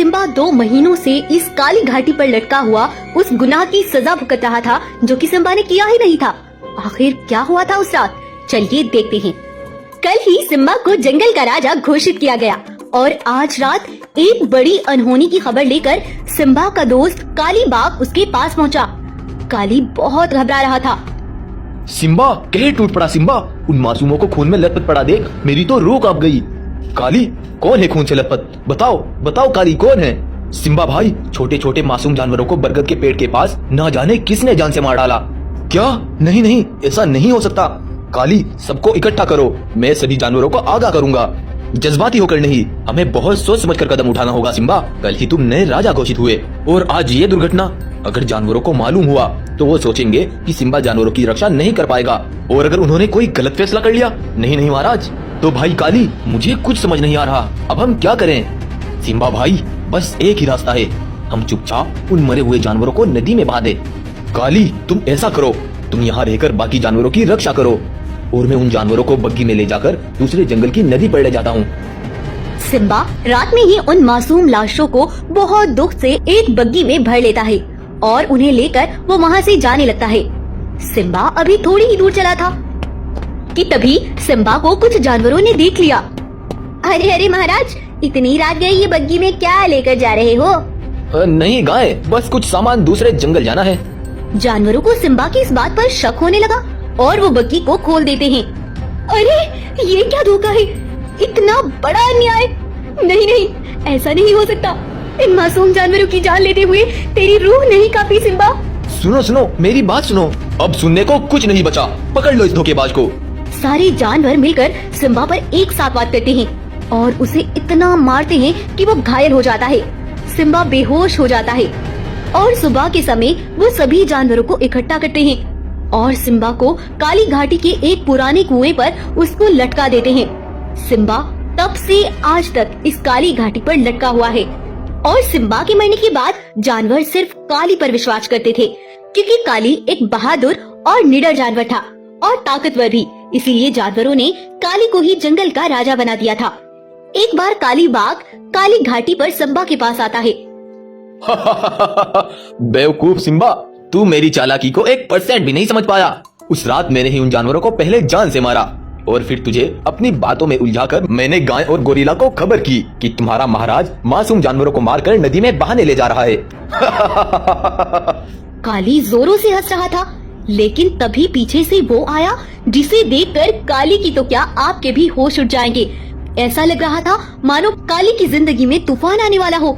Simba 2 महीनों से इस काली घाटी पर लटका हुआ उस गुनाह की सजा भुगत रहा था जो कि सिम्बा ने किया ही नहीं था। आखिर क्या हुआ था उस रात, चलिए देखते हैं। कल ही सिम्बा को जंगल का राजा घोषित किया गया और आज रात एक बड़ी अनहोनी की खबर लेकर सिम्बा का दोस्त काली बाघ उसके पास पहुंचा। काली बहुत घबरा रहा था। सिम्बा कहीं टूट पड़ा। सिम्बा, उन मासूमों को खून में लथपथ पड़ा देख, मेरी तो रूह कांप गई। काली, कौन है खून से लथपथ? बताओ बताओ काली, कौन है? सिम्बा भाई, छोटे छोटे मासूम जानवरों को बरगद के पेड़ के पास ना जाने किसने जान से मार डाला। क्या? नहीं नहीं, ऐसा नहीं हो सकता। काली, सबको इकट्ठा करो, मैं सभी जानवरों को आगाह करूंगा। जज्बाती होकर नहीं, हमें बहुत सोच समझकर कदम उठाना होगा। सिम्बा, कल ही तुम नए राजा घोषित हुए और आज ये दुर्घटना। अगर जानवरों को मालूम हुआ तो वो सोचेंगे कि सिम्बा जानवरों की रक्षा नहीं कर पाएगा, और अगर उन्होंने कोई गलत फैसला कर लिया, नहीं नहीं महाराज, तो भाई काली, मुझे कुछ समझ नहीं आ रहा, अब हम क्या करें? सिम्बा भाई, बस एक ही रास्ता है, हम चुपचाप उन मरे हुए जानवरों को नदी में बहा दे। काली, तुम ऐसा करो, तुम यहाँ रहकर बाकी जानवरों की रक्षा करो और मैं उन जानवरों को बग्गी में ले जाकर दूसरे जंगल की नदी पर ले जाता हूँ। सिम्बा रात में ही उन मासूम लाशों को बहुत दुख से एक बग्गी में भर लेता है और उन्हें लेकर वो वहाँ से जाने लगता है। सिम्बा अभी थोड़ी ही दूर चला था कि तभी सिम्बा को कुछ जानवरों ने देख लिया। अरे अरे महाराज, इतनी रात गई, ये बग्गी में क्या लेकर जा रहे हो? नहीं गाय, बस कुछ सामान दूसरे जंगल जाना है। जानवरों को सिम्बा की इस बात पर शक होने लगा और वो बग्गी को खोल देते हैं। अरे ये क्या धोखा है, इतना बड़ा अन्याय! नहीं नहीं, ऐसा नहीं हो सकता। इन मासूम जानवरों की जान लेते हुए तेरी रूह नहीं कांपी सिम्बा। सुनो सुनो, मेरी बात सुनो, अब सुनने को कुछ नहीं बचा, पकड़ लो इस धोखेबाज को। सारे जानवर मिलकर सिम्बा पर एक साथ वार करते हैं और उसे इतना मारते हैं कि वो घायल हो जाता है। सिम्बा बेहोश हो जाता है और सुबह के समय वो सभी जानवरों को इकट्ठा करते हैं और सिम्बा को काली घाटी के एक पुराने कुएं पर उसको लटका देते हैं। सिम्बा तब से आज तक इस काली घाटी पर लटका हुआ है और सिम्बा के मरने के बाद जानवर सिर्फ काली पर विश्वास करते थे, क्योंकि काली एक बहादुर और निडर जानवर था और ताकतवर भी। इसीलिए जानवरों ने काली को ही जंगल का राजा बना दिया था। एक बार काली बाघ काली घाटी पर सिम्बा के पास आता है। बेवकूफ सिम्बा, तू मेरी चालाकी को 1% भी नहीं समझ पाया। उस रात मैंने ही उन जानवरों को पहले जान से मारा और फिर तुझे अपनी बातों में उलझाकर मैंने गाय और गोरिल्ला को खबर की कि तुम्हारा महाराज मासूम जानवरों को मारकर नदी में बहाने ले जा रहा है। काली जोरों से हंस रहा था, लेकिन तभी पीछे से वो आया जिसे देखकर काली की तो क्या आपके भी होश उड़ जाएंगे। ऐसा लग रहा था मानो काली की जिंदगी में तूफान आने वाला हो,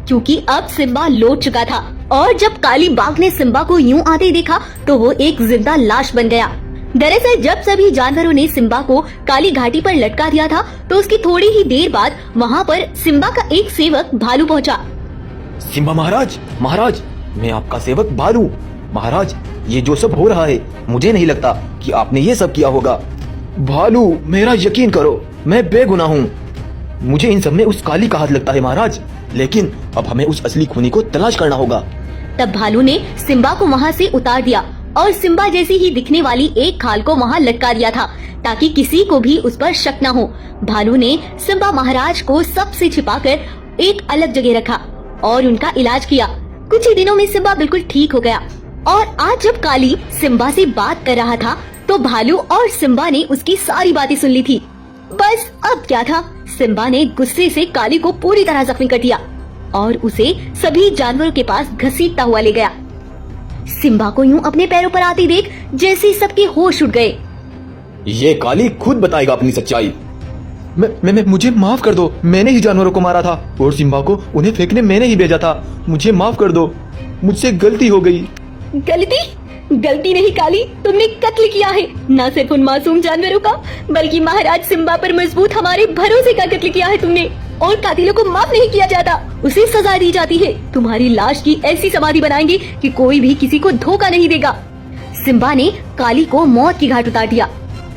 क्योंकि अब सिम्बा लौट चुका था और जब काली बाघ ने सिम्बा को यूं आते देखा तो वो एक जिंदा लाश बन गया। दरअसल जब सभी जानवरों ने सिम्बा को काली घाटी पर लटका दिया था तो उसकी थोड़ी ही देर बाद वहाँ पर सिम्बा का एक सेवक भालू पहुँचा। सिम्बा महाराज, महाराज, मैं आपका सेवक भालू। महाराज, ये जो सब हो रहा है, मुझे नहीं लगता कि आपने ये सब किया होगा। भालू, मेरा यकीन करो, मैं बेगुनाह हूँ। मुझे इन सब में उस काली का हाथ लगता है महाराज, लेकिन अब हमें उस असली खूनी को तलाश करना होगा। तब भालू ने सिम्बा को वहाँ से उतार दिया और सिम्बा जैसी ही दिखने वाली एक खाल को वहाँ लटका दिया था ताकि किसी को भी उस पर शक न हो। भालू ने सिम्बा महाराज को सबसे छिपाकर एक अलग जगह रखा और उनका इलाज किया। कुछ ही दिनों में सिम्बा बिल्कुल ठीक हो गया और आज जब काली सिम्बा से बात कर रहा था तो भालू और सिम्बा ने उसकी सारी बातें सुन ली थी। बस अब क्या था, सिम्बा ने गुस्से से काली को पूरी तरह जख्मी कर दिया और उसे सभी जानवरों के पास घसीटता हुआ ले गया। सिम्बा को यूं अपने पैरों पर आते देख जैसे सबके होश उड़ गए। ये काली खुद बताएगा अपनी सच्चाई। मुझे माफ कर दो, मैंने ही जानवरों को मारा था और सिम्बा को उन्हें फेंकने मैंने ही भेजा था। मुझे माफ कर दो, मुझसे गलती हो गई। गलती नहीं काली, तुमने कत्ल किया है, न सिर्फ उन मासूम जानवरों का बल्कि महाराज सिम्बा पर मजबूत हमारे भरोसे का कत्ल किया है तुमने। और कातिलों को माफ नहीं किया जाता, उसे सजा दी जाती है। तुम्हारी लाश की ऐसी समाधि बनाएंगे कि कोई भी किसी को धोखा नहीं देगा। सिम्बा ने काली को मौत की घाट उतार दिया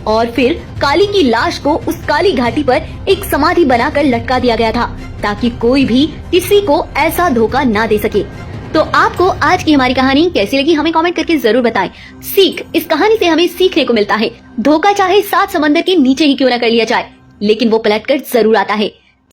और फिर काली की लाश को उस काली घाटी पर एक समाधि बनाकर लटका दिया गया था ताकि कोई भी किसी को ऐसा धोखा ना दे सके। तो आपको आज की हमारी कहानी कैसी लगी हमें कमेंट करके जरूर बताएं। सीख, इस कहानी से हमें सीखने को मिलता है, धोखा चाहे 7 समंदर के नीचे ही क्यों न कर लिया जाए, लेकिन वो पलट कर जरूर आता है।